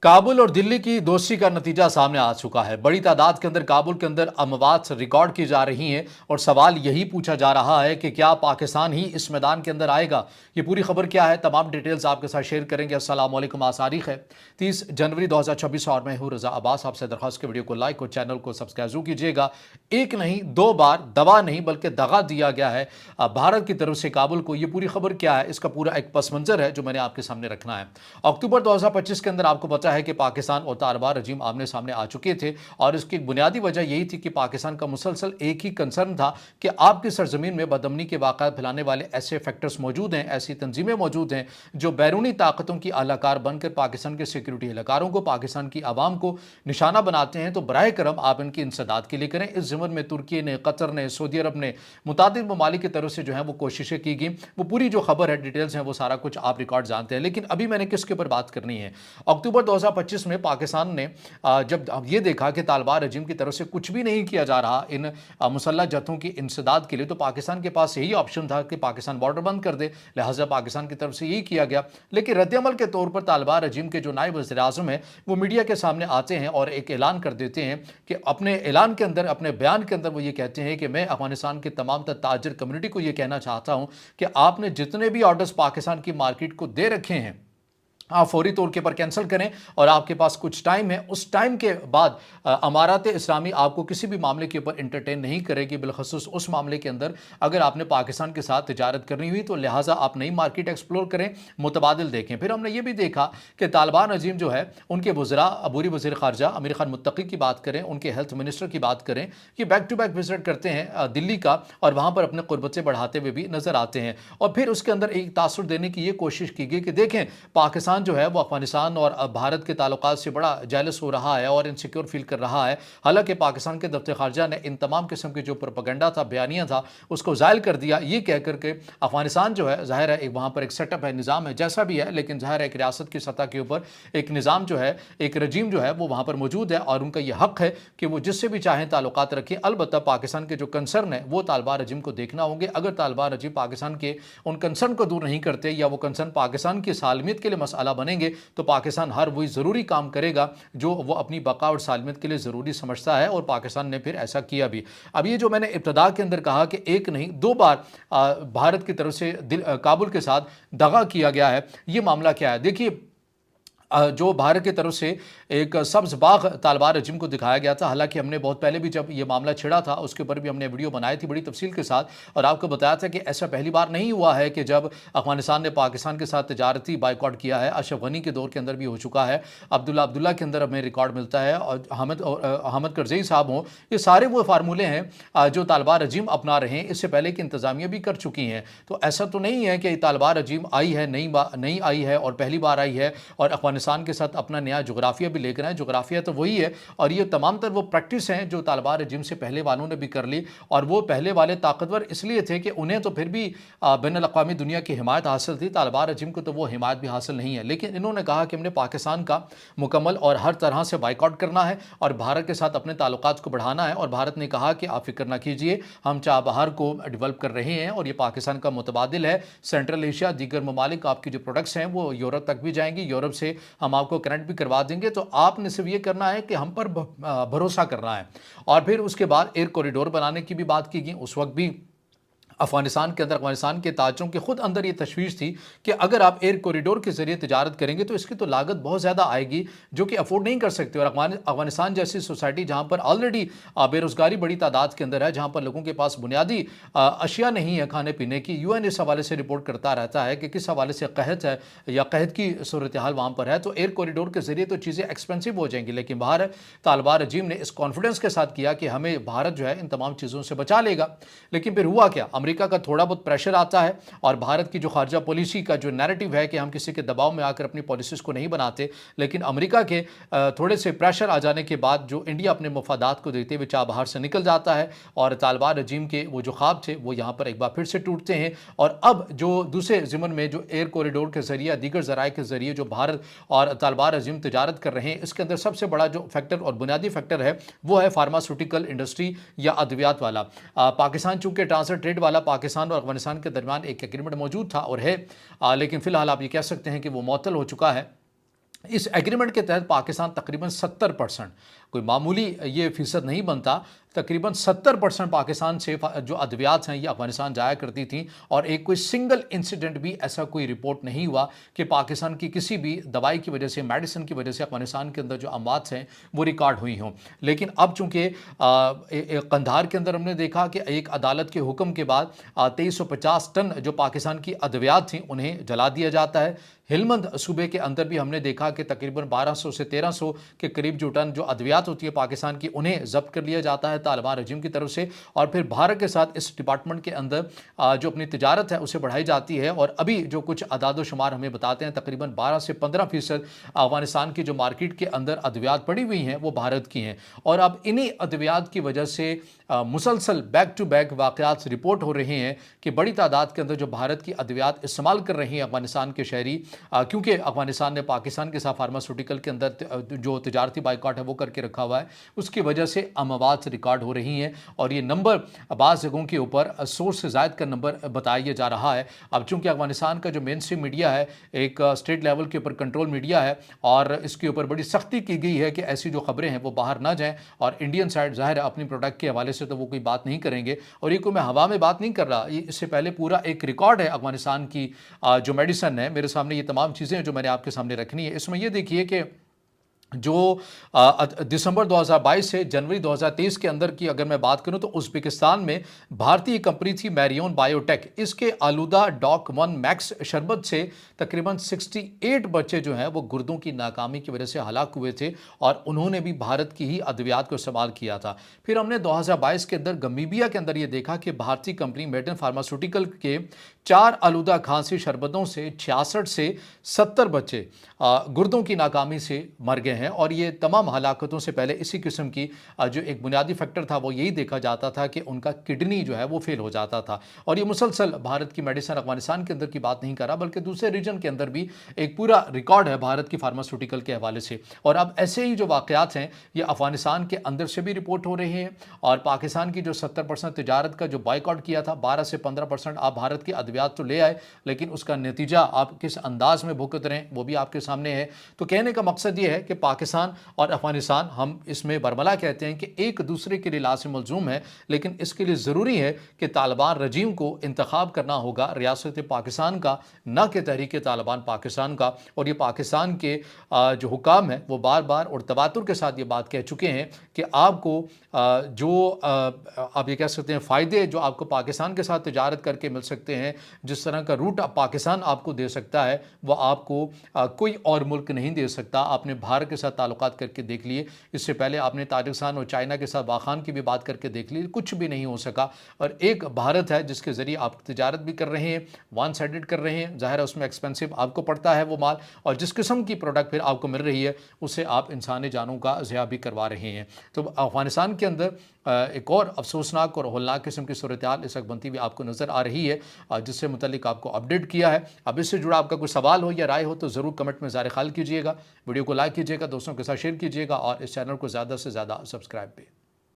काबुल और दिल्ली की दोस्ती का नतीजा सामने आ चुका है। बड़ी तादाद के अंदर काबुल के अंदर अमवात रिकॉर्ड की जा रही हैं और सवाल यही पूछा जा रहा है कि क्या पाकिस्तान ही इस मैदान के अंदर आएगा। ये पूरी खबर क्या है, तमाम डिटेल्स आपके साथ शेयर करेंगे। अस्सलाम वालेकुम, तारीख है 30 जनवरी 2026 और मैं हूँ रजा अब्बास। आपसे दरख्वास्त के वीडियो को लाइक और चैनल को सब्सक्राइब जरूर कीजिएगा। एक नहीं दो बार दवा नहीं बल्कि दगा दिया गया है भारत की तरफ से काबुल को। ये पूरी खबर क्या है, इसका पूरा एक पस मंजर है जो मैंने आपके सामने रखना है। अक्टूबर 2025 के अंदर आपको पता है कि पाकिस्तान और तालिबान रजीम आमने सामने आ चुके थे और इसकी बुनियादी वजह यही थी कि पाकिस्तान का मुसलसल एक ही कंसर्न था कि आपकी सरजमीन में बदअमनी के वाक़यात फैलाने वाले ऐसे फैक्टर्स मौजूद हैं, ऐसी तंजीमें मौजूद हैं जो बैरूनी ताकतों की अहलकार बनकर पाकिस्तान के सिक्योरिटी एहलकारों को, पाकिस्तान की आवाम को निशाना बनाते हैं। तो बराए करम आप इनकी इंसदाद के लिए करें। इस ज़मन में तुर्की ने, कतर ने, सऊदी अरब ने, मुतादिद ममालिक की तरफ से जो है वो कोशिशें की गई। वो पूरी जो खबर है, डिटेल्स हैं, वो सारा कुछ आप रिकॉर्ड जानते हैं। लेकिन अभी मैंने किसके ऊपर बात करनी है। अक्टूबर 2025 में पाकिस्तान ने जब ये देखा कि तालिबान रजीम की तरफ से कुछ भी नहीं किया जा रहा इन मुसल्लह जत्थों की इंसदाद के लिए, तो पाकिस्तान के पास यही ऑप्शन था कि पाकिस्तान बॉर्डर बंद कर दे। लिहाजा पाकिस्तान की तरफ से यही किया गया। लेकिन रद्दअमल के तौर पर तालिबान रजीम के जो नायब वज़ीर-ए-आज़म है वो मीडिया के सामने आते हैं और एक ऐलान कर देते हैं कि अपने ऐलान के अंदर, अपने बयान के अंदर वो ये कहते हैं कि मैं अफगानिस्तान की तमाम ताजिर कम्युनिटी को ये कहना चाहता हूँ कि आपने जितने भी ऑर्डर्स पाकिस्तान की मार्केट को दे रखे हैं आप फौरी तौर के पर कैंसिल करें और आपके पास कुछ टाइम है। उस टाइम के बाद अमारात इस्लामी आपको किसी भी मामले के ऊपर इंटरटेन नहीं करेगी, बिलखसूस उस मामले के अंदर अगर आपने पाकिस्तान के साथ तिजारत करनी हुई तो लिहाजा आप नई मार्केट एक्सप्लोर करें, मुतबादिल देखें। फिर हमने ये भी देखा कि तालिबान रजीम जो है उनके वज़रा, अबूरी वज़ीर ख़ारजा अमीर खान मुत्तकी की बात करें, उनके हेल्थ मिनिस्टर की बात करें, ये बैक टू बैक विजिट करते हैं दिल्ली का और वहाँ पर अपने क़ुर्बतें बढ़ाते हुए भी नज़र आते हैं। और फिर उसके अंदर एक तासुर देने की ये कोशिश की गई कि देखें पाकिस्तान जो है वो अफगानिस्तान और भारत के ताल्लुकात से बड़ा जेलस हो रहा है और इनसिक्योर फील कर रहा है। हालांकि पाकिस्तान के दफ्तर खारजा ने इन तमाम किस्म के जो प्रोपेगेंडा था, बयानिया था, उसको ज़ायल कर दिया। ये कह कर के अफगानिस्तान जो है, ज़ाहिर है वहाँ पर एक सेटअप है, निज़ाम है, जैसा भी है, लेकिन ज़ाहिर है एक रियासत की सतह के ऊपर एक निज़ाम जो है, एक रजीम जो है वो वहाँ पर मौजूद है और उनका यह हक़ है कि वो जिससे भी चाहें ताल्लुकात रखें। अलबत्ता पाकिस्तान के जो कंसर्न है वो तालिबान रजीम को देखना होंगे। अगर तालिबान रजीम पाकिस्तान के उन कंसर्न को दूर नहीं करते या वो कंसर्न पाकिस्तान की सालमियत के लिए मसला बनेंगे तो पाकिस्तान हर वही ज़रूरी काम करेगा जो वो अपनी बका और सालमियत के लिए ज़रूरी समझता है और पाकिस्तान ने फिर ऐसा किया भी। अब ये जो मैंने इब्तदा के अंदर कहा कि एक नहीं दो बार भारत की तरफ से काबुल के साथ दगा किया गया है, ये मामला क्या है। देखिए जो भारत की तरफ से एक सब्ज बाग तालिबान रजीम को दिखाया गया था। हालांकि हमने बहुत पहले भी जब ये मामला छिड़ा था उसके ऊपर भी हमने वीडियो बनाई थी बड़ी तफसील के साथ और आपको बताया था कि ऐसा पहली बार नहीं हुआ है कि जब अफगानिस्तान ने पाकिस्तान के साथ तजारती बाइकआउट किया है। अशरफ गनी के दौर के अंदर भी हो चुका है, अब्दुल्ला के अंदर हमें रिकॉर्ड मिलता है और हामिद करज़ई साहब हों, ये सारे वो फार्मूले हैं जो तालिबान रजीम अपना रहे हैं। इससे पहले की इंतज़ामिया भी कर चुकी हैं। तो ऐसा तो नहीं है कि तालिबान रजीम आई है, नई आई है और पहली बार आई है और अफगानिस्तान के साथ अपना नया जोग्राफिया भी लेकर आए। जोग्राफिया तो वही है और ये तमाम तर वो प्रैक्टिस हैं जो तालिबान रजीम से पहले वालों ने भी कर ली और वो पहले वाले ताकतवर इसलिए थे कि उन्हें तो फिर भी बैनुल अक़वामी दुनिया की हिमायत हासिल थी। तालिबान रजीम को तो वो हिमायत भी हासिल नहीं है, लेकिन इन्होंने कहा कि हमने पाकिस्तान का मुकम्मल और हर तरह से बाइकआउट करना है और भारत के साथ अपने ताल्लुकात को बढ़ाना है। और भारत ने कहा कि आप फिक्र ना कीजिए, हम चाबहार को डेवलप कर रहे हैं और ये पाकिस्तान का मुतबादिल है। सेंट्रल एशिया, दीगर ममालिक आपकी जो प्रोडक्ट्स हैं वो यूरोप तक भी जाएंगी, यूरोप से हम आपको कनेक्ट भी करवा देंगे। तो आपने सिर्फ ये करना है कि हम पर भरोसा करना है। और फिर उसके बाद एयर कॉरिडोर बनाने की भी बात की गई। उस वक्त भी अफगानिस्तान के अंदर, अफगानिस्तान के ताजरों के खुद अंदर ये तशवीश थी कि अगर आप एयर कॉरिडोर के ज़रिए तिजारत करेंगे तो इसकी तो लागत बहुत ज़्यादा आएगी जो कि अफोर्ड नहीं कर सकते। और अफगानिस्तान जैसी सोसाइटी जहाँ पर ऑलरेडी बेरोज़गारी बड़ी तादाद के अंदर है, जहाँ पर लोगों के पास बुनियादी अशिया नहीं है खाने पीने की। UN इस हवाले से रिपोर्ट करता रहता है कि किस हवाले से कहत है या कहत की सूरत हाल वहाँ पर है। तो एयर कॉरिडोर के ज़रिए तो चीज़ें एक्सपेंसिव हो जाएंगी, लेकिन बाहर तालिबान रजीम ने इस कॉन्फिडेंस के साथ किया कि हमें भारत जो है इन तमाम चीज़ों से बचा लेगा। लेकिन फिर हुआ क्या, अमेरिका का थोड़ा बहुत प्रेशर आता है और भारत की जो खारजा पॉलिसी का जो नैरेटिव है कि हम किसी के दबाव में आकर अपनी पॉलिसीज़ को नहीं बनाते, लेकिन अमेरिका के थोड़े से प्रेशर आ जाने के बाद जो इंडिया अपने मफादात को देखते हुए चाबहार से निकल जाता है और तालिबान रजीम के वो जो ख्वाब थे वो यहाँ पर एक बार फिर से टूटते हैं। और अब जो दूसरे ज़िमन में जो एयर कॉरिडोर के ज़रिए, दीगर ज़राए के ज़रिए जो भारत और तालिबान रजीम तिजारत कर रहे हैं, इसके अंदर सबसे बड़ा जो फैक्टर और बुनियादी फैक्टर है वो है फार्मास्यूटिकल इंडस्ट्री या अद्वियात वाला। पाकिस्तान चूँकि ट्रांसफर ट्रेड वाला पाकिस्तान और अफगानिस्तान के दरमियान एक एग्रीमेंट मौजूद था और है, लेकिन फिलहाल आप ये कह सकते हैं कि वो मुअत्तल हो चुका है। इस एग्रीमेंट के तहत पाकिस्तान तकरीबन 70%, कोई मामूली ये फ़ीसद नहीं बनता, तकरीबन 70% पाकिस्तान से जो अद्वियात हैं ये अफ़गानिस्तान जाया करती थी, और एक कोई सिंगल इंसिडेंट भी ऐसा कोई रिपोर्ट नहीं हुआ कि पाकिस्तान की किसी भी दवाई की वजह से, मेडिसिन की वजह से अफ़गानिस्तान के अंदर जो अमवात हैं वो रिकॉर्ड हुई हों। लेकिन अब चूँकि कंधार के अंदर हमने देखा कि एक अदालत के हुक्म के बाद 2350 टन जो पाकिस्तान की अद्वियात थी उन्हें जला दिया जाता है। हिलमंद सूबे के अंदर भी हमने देखा कि तकरीबन 1200 से 1300 के करीब जो टन जो अद्वियात होती है पाकिस्तान की, उन्हें जब्त कर लिया जाता है तालिबान रजीम की तरफ से, और फिर भारत के साथ इस डिपार्टमेंट के अंदर जो अपनी तिजारत है उसे बढ़ाई जाती है। और अभी जो कुछ अदाद शुमार हमें बताते हैं, तकरीबन 12 से 15% अफगानिस्तान की जो मार्केट के अंदर अद्वियात पड़ी हुई हैं वो भारत की हैं। और अब इन्हीं अद्वियात की वजह से मुसलसल बैक टू बैक वाक़यात रिपोर्ट हो रहे हैं कि बड़ी तादाद के अंदर जो भारत की अद्वियात इस्तेमाल कर रही हैं अफगानिस्तान के शहरी, क्योंकि अफगानिस्तान ने पाकिस्तान के साथ फार्मास्यूटिकल के अंदर जो तिजारती बाइकॉट है वो करके रखा हुआ है, उसकी वजह से अमवात रिकॉर्ड हो रही हैं। और ये नंबर बाज़ जगहों के ऊपर 100 से ज़ायद का नंबर बताया जा रहा है। अब चूँकि अफगानिस्तान का जो मेन स्ट्रीम मीडिया है एक स्टेट लेवल के ऊपर कंट्रोल मीडिया है, और इसके ऊपर बड़ी सख्ती की गई है कि ऐसी जो खबरें हैं वो बाहर ना जाएँ, और इंडियन साइड ज़ाहिर है अपनी प्रोडक्ट के हवाले से तो वो कोई बात नहीं करेंगे। और ये कोई मैं हवा में बात नहीं कर रहा, ये इससे पहले पूरा एक रिकॉर्ड है अफगानिस्तान की जो मेडिसिन है। मेरे सामने ये तमाम चीज़ें हैं जो मैंने आपके सामने रखनी है। इसमें ये देखिए कि जो दिसंबर 2022 से जनवरी 2023 के अंदर की अगर मैं बात करूं तो उज़्बेकिस्तान में भारतीय कंपनी थी मैरियन बायोटेक, इसके आलूदा डॉक 1 मैक्स शरबत से तकरीबन 68 बच्चे जो हैं वो गुर्दों की नाकामी की वजह से हलाक हुए थे, और उन्होंने भी भारत की ही अद्वियात को इस्तेमाल किया था। फिर हमने 2022 के अंदर गमीबिया के अंदर ये देखा कि भारतीय कंपनी मेडन फार्मास्यूटिकल के 4 आलूदा खांसी शरबतों से 66 से 70 बच्चे गुर्दों की नाकामी से मर गए हैं। और ये तमाम हलाकतों से पहले इसी किस्म की जो एक बुनियादी फैक्टर था वो यही देखा जाता था कि उनका किडनी जो है वो फेल हो जाता था। और ये मुसलसल भारत की मेडिसिन अफगानिस्तान के अंदर की बात नहीं कर रहा, बल्कि दूसरे रीजन के अंदर भी एक पूरा रिकॉर्ड है भारत की फार्मास्यूटिकल के हवाले से। और अब ऐसे ही जो वाक़यात हैं ये अफगानिस्तान के अंदर से भी रिपोर्ट हो रहे हैं, और पाकिस्तान की जो 70% तिजारत का जो बाइकआउट किया था, 12 से 15% आप भारत की अद्वियात तो ले आए, लेकिन उसका नतीजा आप किस अंदाज में भुगत रहे हैं वो भी आपके सामने है। तो कहने का मकसद ये है कि पाकिस्तान और अफगानिस्तान, हम इसमें बरमला कहते हैं कि एक दूसरे के लिए लाज़िम मलज़ूम है, लेकिन इसके लिए ज़रूरी है कि तालिबान रजीम को इंतखाब करना होगा रियासत पाकिस्तान का, न कि तहरीक तालिबान पाकिस्तान का। और ये पाकिस्तान के जो हुकाम हैं वो बार बार और तवातुर के साथ ये बात कह चुके हैं कि आपको जो आप ये कह सकते हैं फ़ायदे जो आपको पाकिस्तान के साथ तिजारत करके मिल सकते हैं, जिस तरह का रूट पाकिस्तान आपको दे सकता है वो आपको कोई और मुल्क नहीं दे सकता। आपने भारत के साथ ताल्लुकात करके देख लिए, इससे पहले आपने ताजिकिस्तान और चाइना के साथ बाखान की भी बात करके देख ली, कुछ भी नहीं हो सका। और एक भारत है जिसके ज़रिए आप तिजारत भी कर रहे हैं, वन साइडेड कर रहे हैं, ज़ाहिर है उसमें एक्सपेंसिव आपको पड़ता है वो माल, और जिस किस्म की प्रोडक्ट फिर आपको मिल रही है उससे आप इंसानी जानों का ज़िया भी करवा रहे हैं। तो अफगानिस्तान के अंदर एक और अफसोसनाक और होलनाक किस्म की सूरत-ए-हाल इस वक्त बनती हुई आपको नज़र आ रही है, जिससे मुतल्लिक आपको अपडेट किया है। अब इससे जुड़ा आपका कोई सवाल हो या राय हो तो ज़रूर कमेंट में ज़ाहिर ख्याल कीजिएगा, वीडियो को लाइक कीजिएगा, दोस्तों के साथ शेयर कीजिएगा, और इस चैनल को ज़्यादा से ज़्यादा सब्सक्राइब भी।